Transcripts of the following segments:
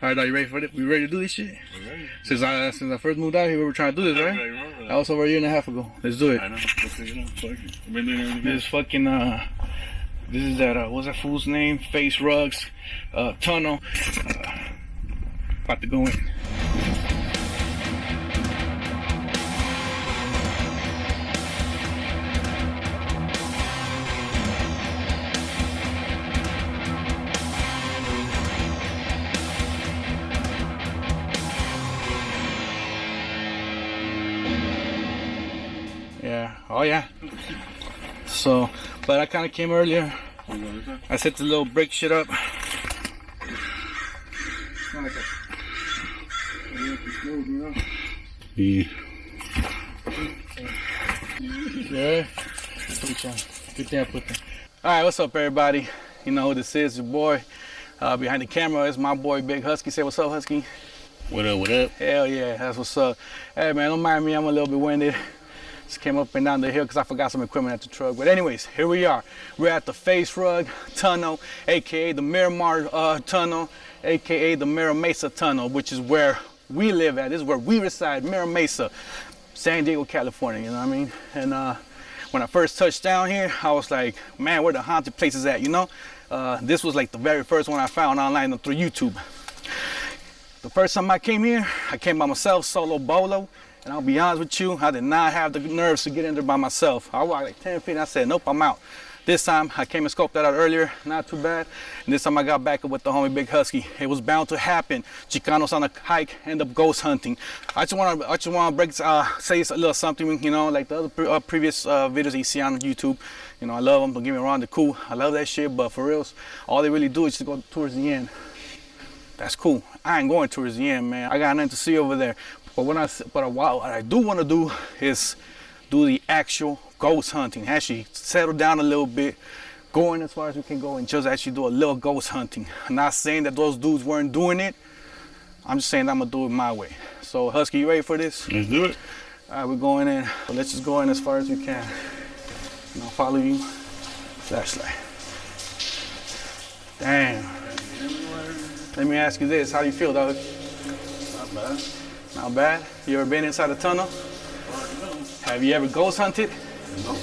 Alright, are you ready for it? We ready to do this shit? We're ready. Since I first moved out here, we were trying to do this, right? That was over a year and a half ago. Let's do it. I know. Let's take it out. Fuck it. We've been doing everything. This fucking this is that what's that fool's name? FaZe Rug's tunnel. About to go in. Yeah, oh yeah. So, but I kind of came earlier. I set the little brake shit up. Yeah. Yeah. Good thing I put that. Alright, what's up everybody? You know who this is, your boy. Behind the camera is my boy Big Husky. Say what's up, Husky? What up, what up? Hell yeah, that's what's up. Hey man, don't mind me, I'm a little bit winded. Just came up and down the hill because I forgot some equipment at the truck. But anyways, here we are. We're at the FaZe Rug Tunnel, a.k.a. the Miramar Tunnel, a.k.a. the MIRA MESA Tunnel, which is where we live at. This is where we reside, MIRA MESA, San Diego, California, you know what I mean? And when I first touched down here, I was like, man, where the haunted places at, you know? This was like the very first one I found online through YouTube. The first time I came here, I came by myself, solo bolo. And I'll be honest with you, I did not have the nerves to get in there by myself. I walked like 10 feet and I said, nope, I'm out. This time, I came and scoped that out earlier, not too bad. And this time I got back up with the homie Big Husky. It was bound to happen. Chicanos on a hike, end up ghost hunting. I just want to say a little something, you know, like the other previous videos that you see on YouTube. You know, I love them, don't get me wrong, they're cool. I love that shit, but for reals, all they really do is just go towards the end. That's cool. I ain't going towards the end, man. I got nothing to see over there. But what I do want to do is do the actual ghost hunting. Actually settle down a little bit, going as far as we can go and just actually do a little ghost hunting. I'm not saying that those dudes weren't doing it. I'm just saying I'm going to do it my way. So Husky, you ready for this? Let's do it. All right, we're going in. So let's just go in as far as we can. And I'll follow you. Flashlight. Damn. Let me ask you this. How do you feel, dog? Not bad. Not bad? You ever been inside a tunnel? No. Have you ever ghost hunted? No.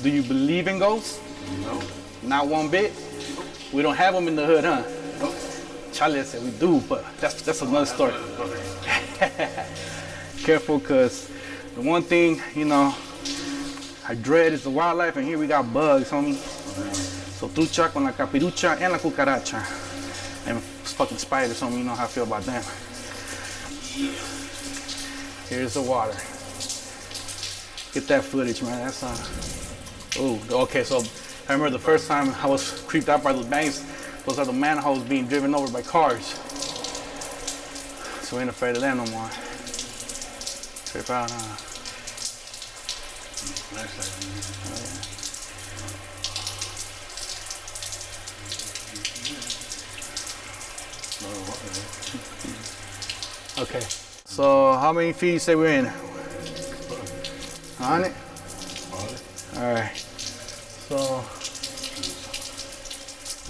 Do you believe in ghosts? No. Not one bit? Nope. We don't have them in the hood, huh? Nope. Charlie said we do, but that's another story. Careful, because the one thing, you know, I dread is the wildlife, and here we got bugs, homie. So trucha con la capirucha and la cucaracha. And fucking spiders, homie, you know how I feel about them. Here's the water. Get that footage, man. That's oh, okay. So I remember the first time I was creeped out by those bangs. Those are the manholes being driven over by cars. So we ain't afraid of them no more. Trip out, huh? Okay. So how many feet you say we're in? 100? Alright. So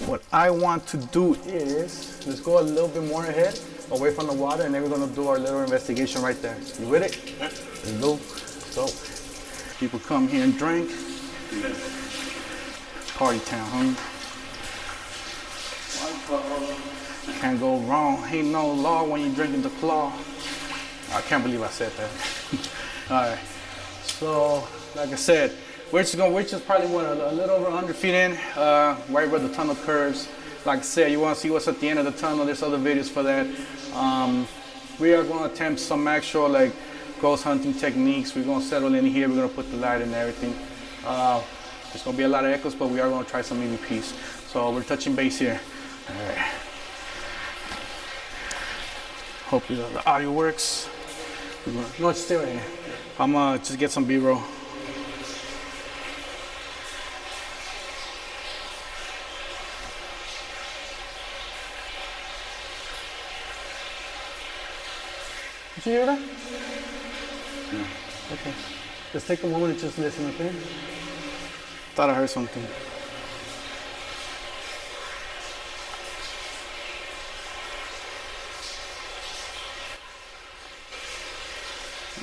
what I want to do is let's go a little bit more ahead, away from the water, and then we're gonna do our little investigation right there. You with it? Let's go. So people come here and drink. Party town, homie. Can't go wrong. Ain't no law when you're drinking the claw. I can't believe I said that. All right. So, like I said, we're just probably a little over 100 feet in, right where the tunnel curves. Like I said, you want to see what's at the end of the tunnel. There's other videos for that. We are going to attempt some actual like ghost hunting techniques. We're going to settle in here. We're going to put the light and everything. There's going to be a lot of echoes, but we are going to try some EVPs. So we're touching base here. All right. Hopefully the audio works. No, it's still right here. I'm gonna just get some B-roll. Did you hear that? No. Okay. Let's take a moment and just listen, okay? Thought I heard something.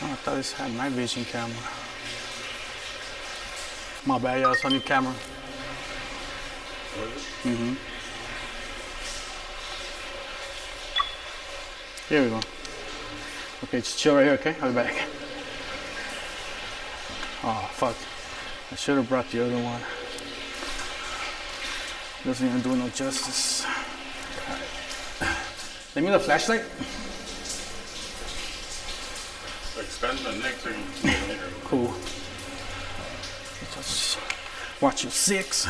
Oh, I thought this had night vision camera. My bad, y'all. It's a new camera. Mm-hmm. Here we go. Okay, just chill right here, okay? I'll be back. Oh, fuck. I should have brought the other one. Doesn't even do no justice. Right. Let me the flashlight. Expand the next thing later. Cool. Just watch your 6.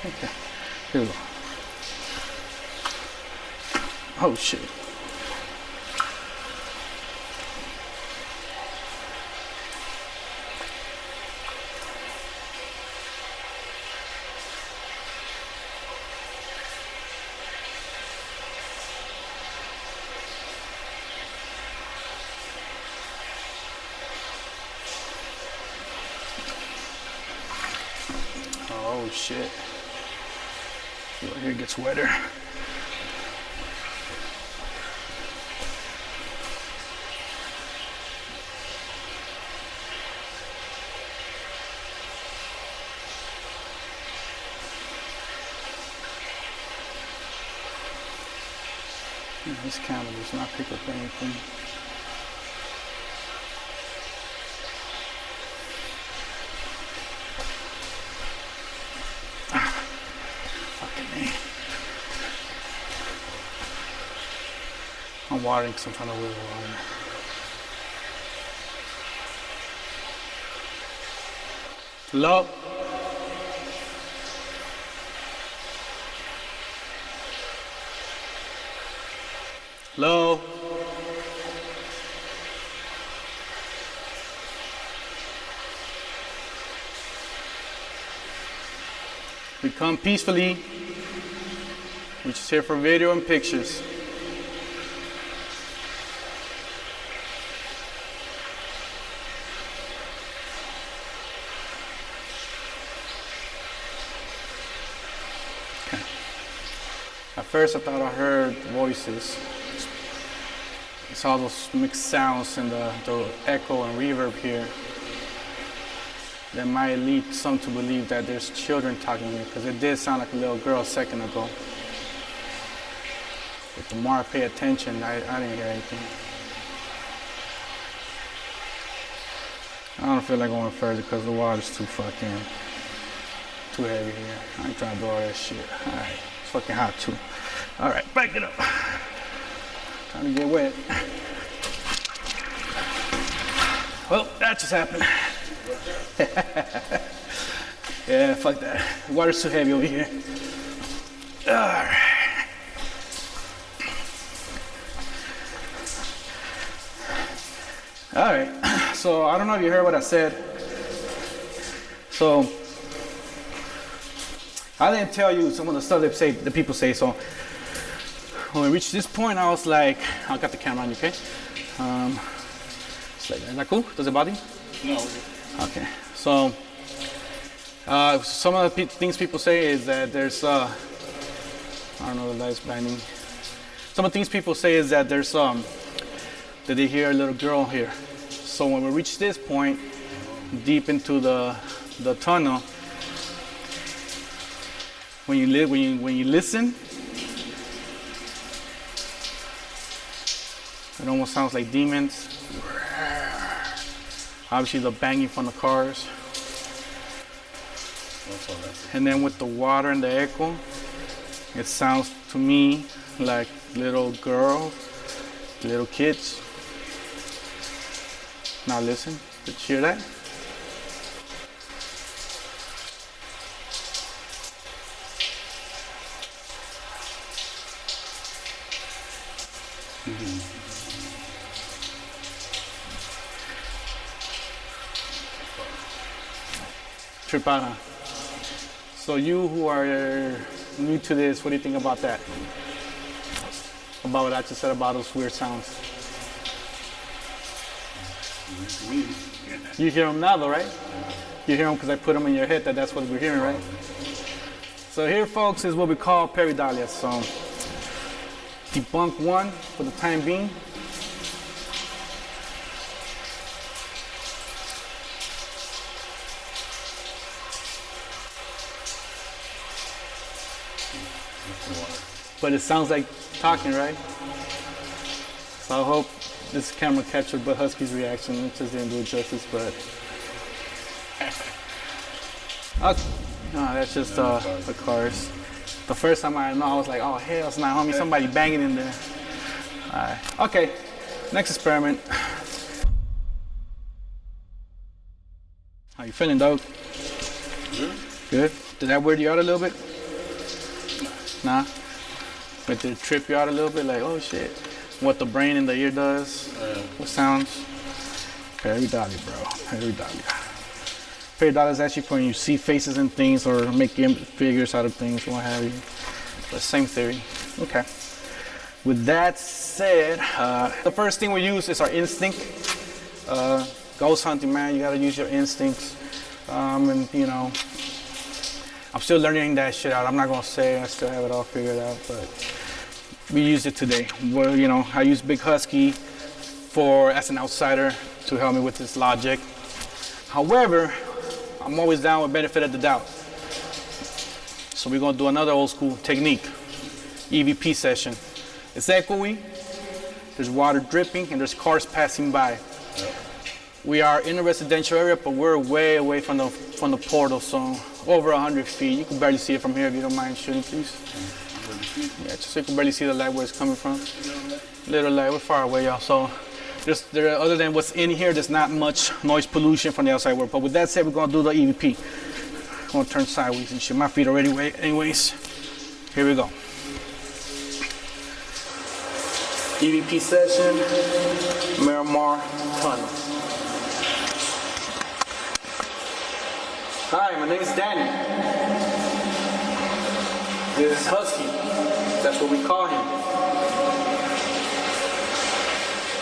Okay, here we go. Oh shit. Oh shit. Right here gets wetter. This camera does not pick up anything. I'm watering because I'm trying to wheel water. Hello? Hello? We come peacefully. We're just here for video and pictures. At first I thought I heard voices. I saw those mixed sounds and the echo and reverb here. That might lead some to believe that there's children talking here, because it did sound like a little girl a second ago. But the more I pay attention, I didn't hear anything. I don't feel like going further because the water's too heavy here. I ain't trying to do all that shit. Alright, it's fucking hot too. Alright, back it up. Trying to get wet. Well, that just happened. Yeah, fuck that. The water's too heavy over here. Alright. Alright, so I don't know if you heard what I said. So, I didn't tell you some of the stuff the people say, so when we reached this point, I was like, I got the camera on you, okay? It's like, is that cool? Does it bother you? No. Okay, so some of the things people say is that there's, I don't know, the light's blinding. Some of the things people say is that there's, that they hear a little girl here. So when we reach this point, deep into the tunnel, when you listen, it almost sounds like demons. Obviously the banging from the cars. And then with the water and the echo, it sounds to me like little girls, little kids. Now listen, did you hear that? Tripana. So you who are new to this, what do you think about that? About what I just said about those weird sounds? You hear them now though, right? You hear them because I put them in your head that's what we're hearing, right? So here, folks, is what we call pareidolia. So debunk one for the time being. But it sounds like talking, right? So I hope this camera captured but Husky's reaction. It just didn't do it justice, but no, that's just the cars. The first time I know, I was like, oh hell, it's not homie, somebody banging in there. All right, okay, next experiment. How you feeling, dog? Good. Good. Did that weird you out a little bit? Nah. But did it trip you out a little bit? Like, oh shit. What the brain in the ear does? What sounds? Pareidolia, bro. Pareidolia. Pareidolia is actually for when you see faces and things or make figures out of things, what have you. But same theory. Okay. With that said, the first thing we use is our instinct. Ghost hunting, man, you gotta use your instincts. And you know, I'm still learning that shit out. I'm not gonna say I still have it all figured out, but we used it today. Well, you know, I use Big Husky as an outsider to help me with this logic. However, I'm always down with benefit of the doubt. So we're gonna do another old school technique, EVP session. It's echoey, there's water dripping, and there's cars passing by. We are in a residential area, but we're way away from the portal, so over 100 feet. You can barely see it from here if you don't mind shooting, please. Yeah, just so you can barely see the light where it's coming from. Little light, we're far away, y'all. So other than what's in here, there's not much noise pollution from the outside world. But with that said, we're gonna do the EVP. I'm gonna turn sideways and shit. My feet are already wet anyways. Here we go. EVP session, Miramar Tunnel. Hi, my name is Danny. This is Husky. That's what we call him.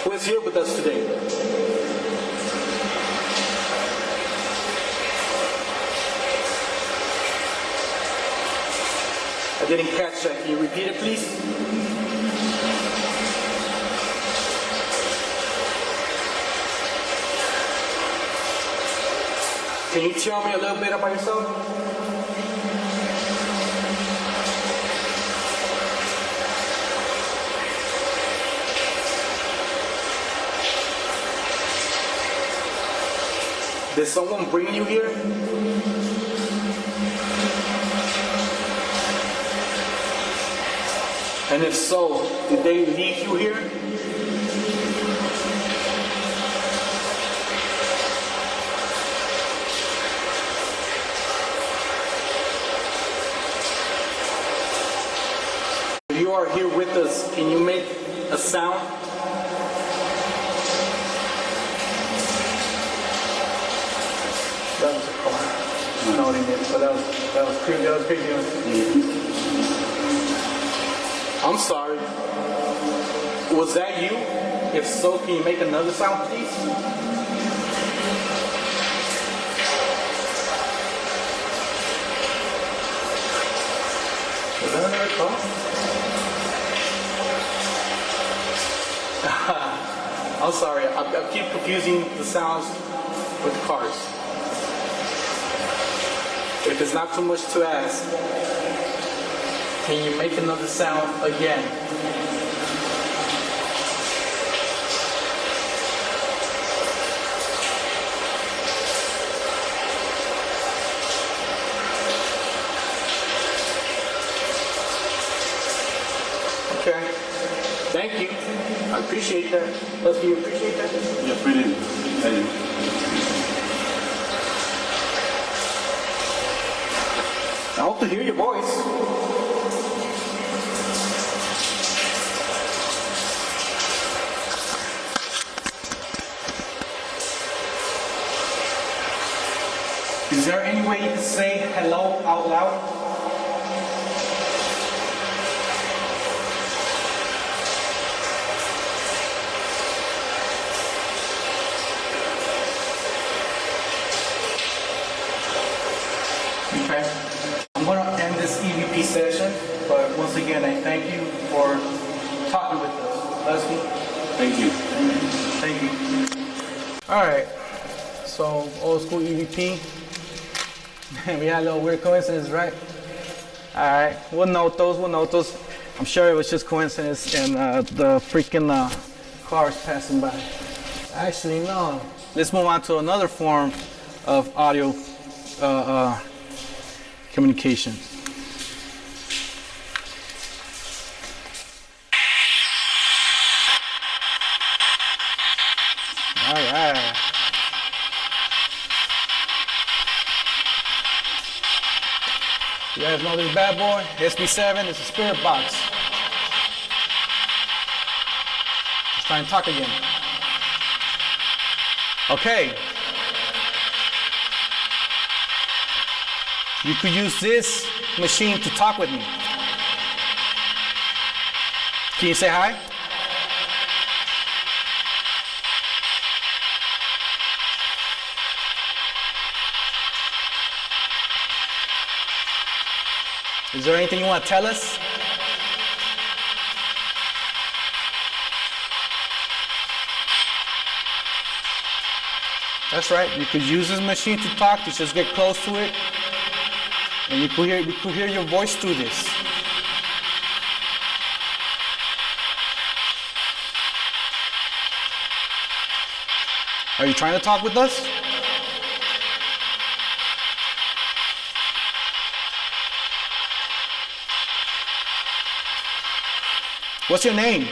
Who is here with us today? I didn't catch that. Can you repeat it, please? Can you tell me a little bit about yourself? Did someone bring you here? And if so, did they leave you here? If you are here with us, can you make a sound? That was a car. No, they didn't. But that was creepy. That was creepy. I'm sorry. Was that you? If so, can you make another sound, please? Was that another car? I'm sorry. I keep confusing the sounds with the cars. If it's not too much to ask, can you make another sound again? Okay. Thank you. I appreciate that. Do you appreciate that? Yes, we do. Thank you. I hope to hear your voice. Is there any way you can say hello out loud? right. I'm gonna end this EVP session, but once again, I thank you for talking with us. Husky. Thank you. Thank you. All right. So old school EVP. We had a little weird coincidence, right? All right. We'll note those. I'm sure it was just coincidence and the freaking cars passing by. Actually, no. Let's move on to another form of audio communication. All right. You guys know this bad boy? SB7 is a spirit box. Let's try and talk again. Okay. You could use this machine to talk with me. Can you say hi? Is there anything you want to tell us? That's right. You could use this machine to talk. You just get close to it, and you could hear your voice through this. Are you trying to talk with us? What's your name?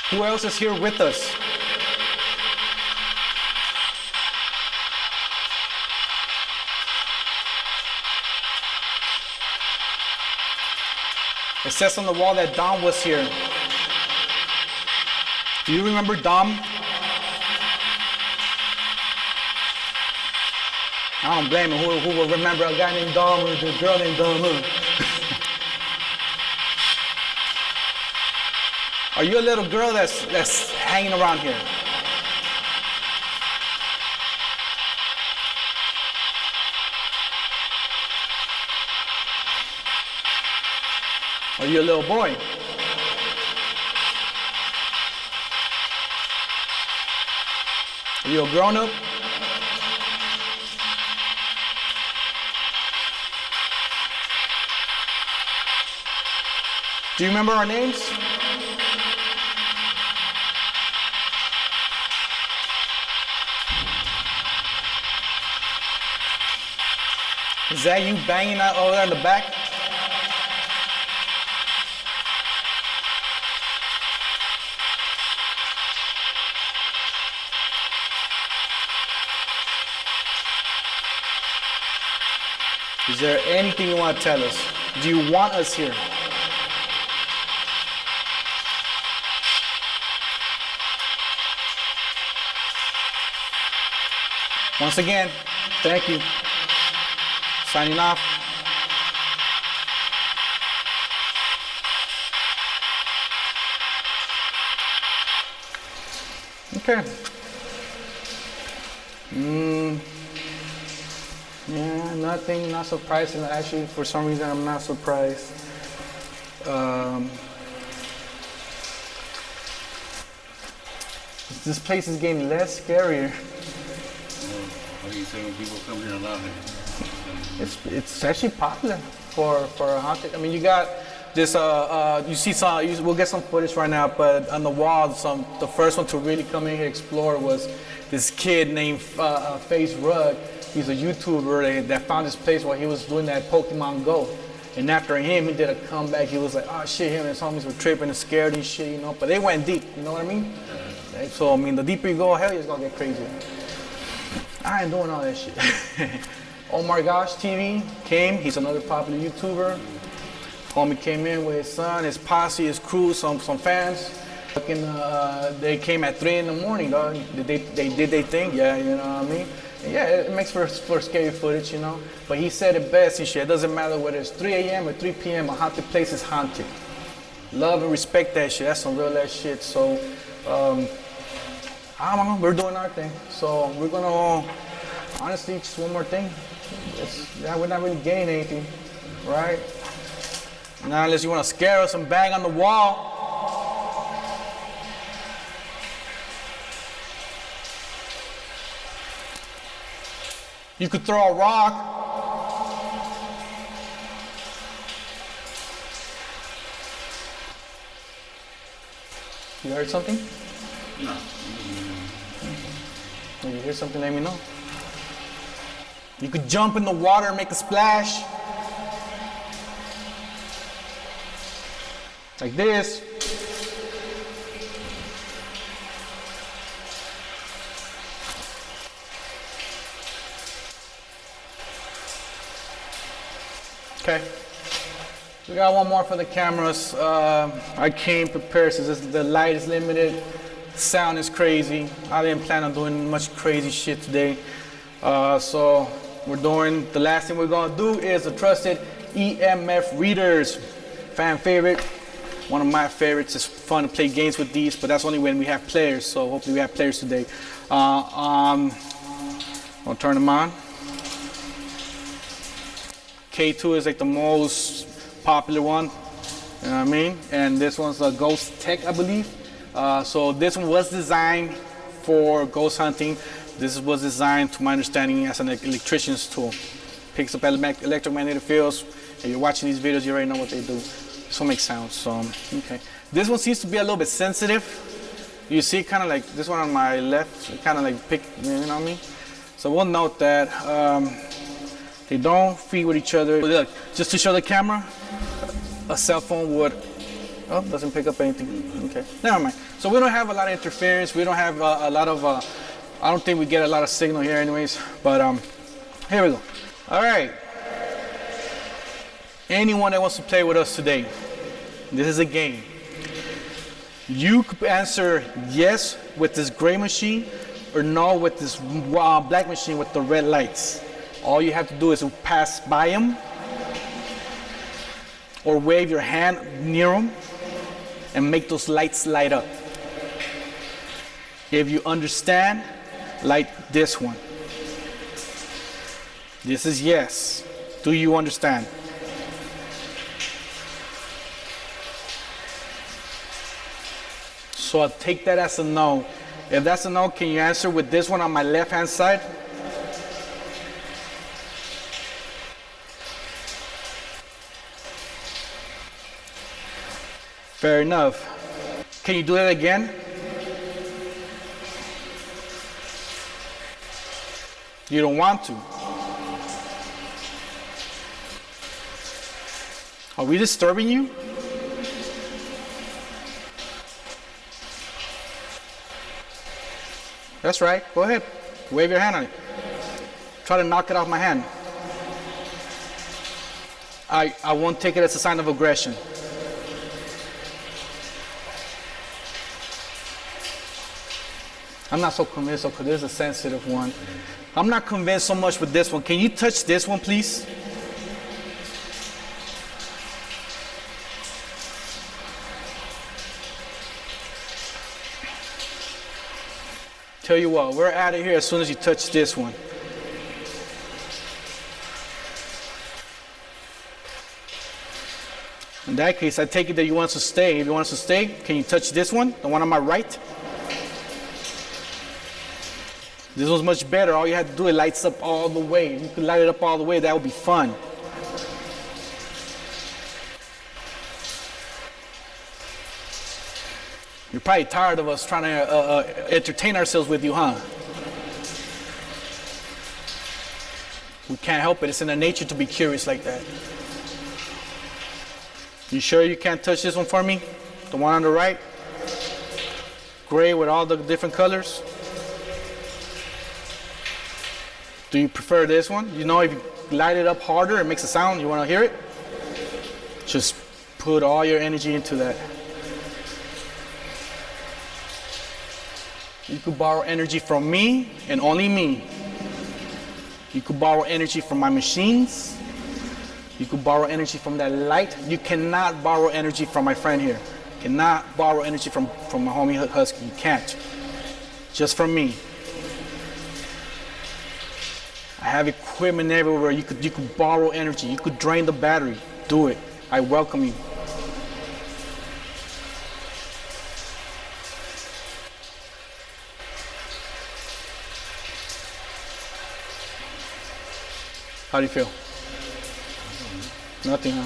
Who else is here with us? It says on the wall that Dom was here. Do you remember Dom? I don't blame him. Who will remember a guy named Dom or a girl named Dom? Are you a little girl that's hanging around here? Are you a little boy? Are you a grown-up? Do you remember our names? Is that you banging out over there in the back? Is there anything you want to tell us? Do you want us here? Once again, thank you. Signing off. Okay. Yeah, nothing, not surprising. Actually, for some reason, I'm not surprised. This place is getting less scarier. What do you say when people come here a lot? It's actually popular for a haunted. I mean, you got this. You see some. We'll get some footage right now, but on the wall, the first one to really come in here explore was this kid named FaZe Rug. He's a YouTuber that found this place while he was doing that Pokemon Go. And after him, he did a comeback. He was like, oh shit, him and his homies were tripping and scared and shit, you know. But they went deep, you know what I mean? So I mean, the deeper you go, hell, it's gonna get crazy. I ain't doing all that shit. Oh my gosh, TV came. He's another popular YouTuber. Homie came in with his son, his posse, his crew, some fans. Fucking, they came at 3 in the morning, dog. They did their thing, yeah, you know what I mean? And yeah, it makes for scary footage, you know. But he said it best and shit. It doesn't matter whether it's 3 a.m. or 3 p.m. A haunted place is haunted. Love and respect that shit. That's some real ass shit. So I don't know, we're doing our thing. So we're gonna, honestly, just one more thing. Yeah, we're not really gaining anything, right? Now, unless you wanna scare us and bang on the wall. You could throw a rock. You heard something? No. When you hear something, let me know. You could jump in the water and make a splash. Like this. Okay. We got one more for the cameras. I came prepared since the light is limited, sound is crazy. I didn't plan on doing much crazy shit today. So we're doing, the last thing we're gonna do is the trusted EMF readers. Fan favorite, one of my favorites. It's fun to play games with these, but that's only when we have players. So hopefully we have players today. I'll turn them on. K2 is like the most popular one, you know what I mean? And this one's a Ghost Tech, I believe. So this one was designed for ghost hunting. This was designed, to my understanding, as an electrician's tool. Picks up electromagnetic fields. If you're watching these videos, you already know what they do. This one makes sounds, so, okay. This one seems to be a little bit sensitive. You see kind of like this one on my left, kind of like pick, you know what I mean? So we'll note that. They don't feed with each other. Look, just to show the camera, a cell phone would, oh, doesn't pick up anything. Okay, never mind. So we don't have a lot of interference. We don't have a lot of, I don't think we get a lot of signal here anyways, but here we go. All right. Anyone that wants to play with us today, this is a game. You could answer yes with this gray machine or no with this black machine with the red lights. All you have to do is pass by them or wave your hand near them and make those lights light up. If you understand, light this one. This is yes. Do you understand? So I'll take that as a no. If that's a no, can you answer with this one on my left hand side? Fair enough. Can you do that again? You don't want to. Are we disturbing you? That's right. Go ahead. Wave your hand on it. Try to knock it off my hand. I won't take it as a sign of aggression. I'm not so convinced because this is a sensitive one. I'm not convinced so much with this one. Can you touch this one, please? Tell you what, we're out of here as soon as you touch this one. In that case, I take it that you want us to stay. If you want us to stay, can you touch this one, the one on my right? This was much better. All you had to do, it lights up all the way. You could light it up all the way. That would be fun. You're probably tired of us trying to entertain ourselves with you, huh? We can't help it. It's in our nature to be curious like that. You sure you can't touch this one for me? The one on the right? Gray with all the different colors? Do you prefer this one? You know, if you light it up harder, it makes a sound. You want to hear it? Just put all your energy into that. You could borrow energy from me and only me. You could borrow energy from my machines. You could borrow energy from that light. You cannot borrow energy from my friend here. Cannot borrow energy from my homie Husky. You can't. Just from me. I have equipment everywhere. You could borrow energy. You could drain the battery. Do it. I welcome you. How do you feel? Nothing, huh?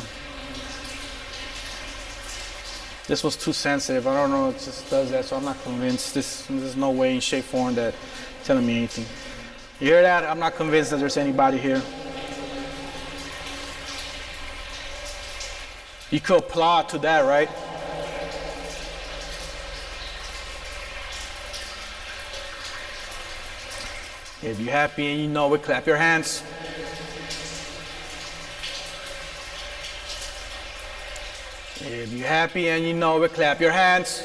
This was too sensitive. I don't know, it just does that, so I'm not convinced. There's no way in shape, form that telling me anything. You hear that? I'm not convinced that there's anybody here. You could applaud to that, right? If you're happy and you know it, clap your hands. If you're happy and you know it, clap your hands.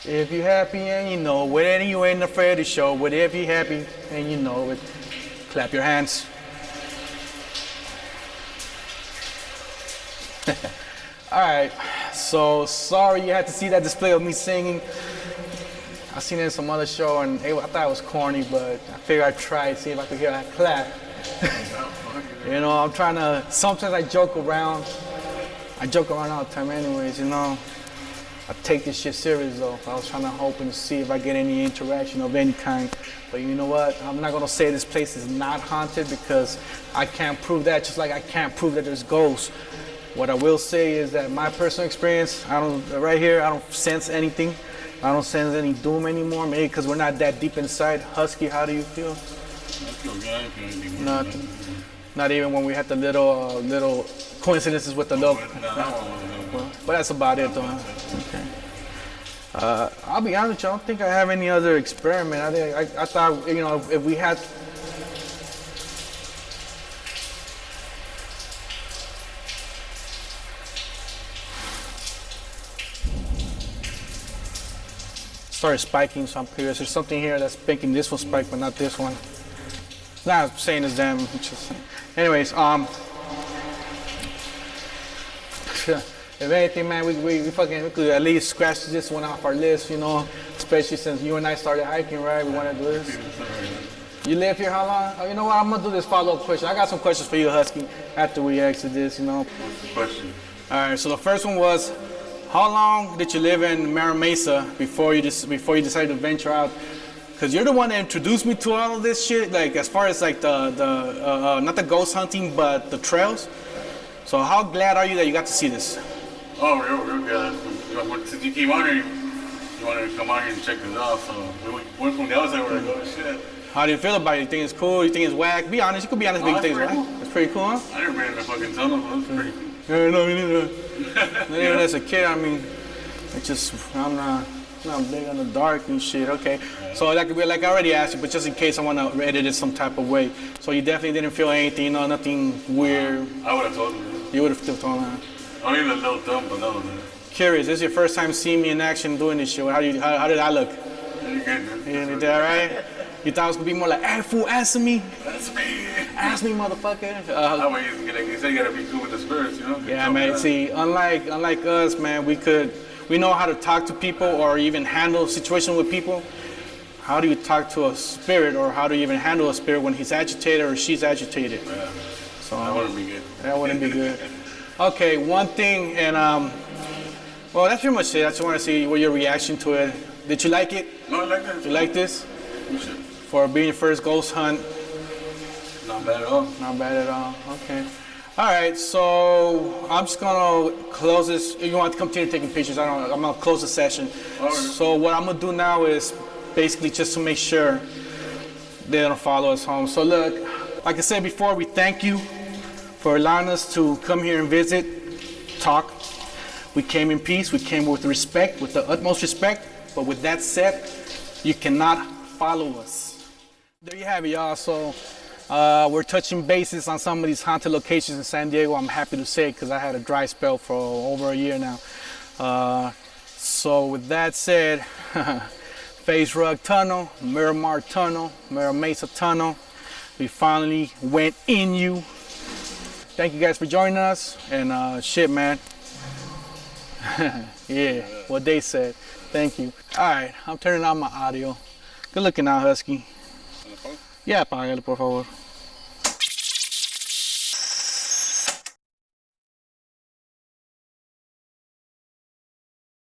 If you're happy and you know it, and you ain't afraid to show it, if you're happy and you know it, clap your hands. All right, so sorry you had to see that display of me singing. I seen it in some other show and I thought it was corny, but I figured I'd try and see if I could hear that clap. You know, I'm trying to, sometimes I joke around. I joke around all the time anyways, you know. I take this shit serious though. I was trying to hoping to see if I get any interaction of any kind. But you know what? I'm not gonna say this place is not haunted because I can't prove that, just like I can't prove that there's ghosts. What I will say is that my personal experience, right here, I don't sense anything. I don't sense any doom anymore, maybe because we're not that deep inside. Husky, how do you feel? I feel good. I feel anything. Nothing. Not even when we had the little coincidences with the little. But that's about it, though. Okay. I'll be honest with you. I don't think I have any other experiment. I thought, you know, if we had. Started spiking, so I'm curious. There's something here that's making this one spike, but not this one. Not saying it's them. Just, anyways, if anything, man, we could at least scratch this one off our list, you know. Especially since you and I started hiking, right? We want to do this. You live here how long? Oh, you know what? I'm gonna do this follow-up question. I got some questions for you, Husky, after we exit this, you know. What's the question? All right. So the first one was, how long did you live in MIRA MESA before you decided to venture out? Because you're the one that introduced me to all of this shit, like as far as like not the ghost hunting, but the trails. So how glad are you that you got to see this? Oh, real good. Since you came out here, you wanted to come out here and check this out, so we went from the outside, we're like, oh shit. How do you feel about it? You think it's cool? You think it's whack? Be honest, you could be honest, but you think it's whack. It's pretty cool, huh? I never been in the fucking tunnel, so it's pretty cool. Yeah, no, me neither. Not even as a kid, I mean, I'm not big on the dark and shit. Okay, so that could be like I already asked you, but just in case I want to edit it some type of way. So you definitely didn't feel anything, you know, nothing weird. I would have told you. You would have still told me. Only a little dumb, but no. Curious, this is your first time seeing me in action doing this shit. How did I look? You're good, man. You did that right? You thought it was gonna be more like, hey fool, answer me. That's me. Ask me, motherfucker. That way you said you gotta be cool with the spirits, you know? Yeah, man. See, unlike us, man, we know how to talk to people or even handle a situation with people. How do you talk to a spirit, or how do you even handle a spirit when he's agitated or she's agitated? Yeah. So that wouldn't be good. That wouldn't be good. Okay, one thing, and well, that's pretty much it. I just want to see what your reaction to it. Did you like it? No, I like that. Did you like this? You should. For being your first ghost hunt? Not bad at all. Not bad at all. Okay. All right, so I'm just gonna close this. If you want to continue taking pictures, I'm gonna close the session. All right. So what I'm gonna do now is basically just to make sure they don't follow us home. So look, like I said before, we thank you for allowing us to come here and visit, talk. We came in peace. We came with respect, with the utmost respect. But with that said, you cannot follow us. There you have it, y'all. So we're touching bases on some of these haunted locations in San Diego. I'm happy to say, because I had a dry spell for over a year now. So with that said, FaZe Rug Tunnel, Miramar Tunnel, Mira Mesa Tunnel. We finally went in you. thank you guys for joining us. And shit, man. Yeah, what they said. Thank you. All right, I'm turning on my audio. Good looking out, Husky. Yeah, apágale, por favor.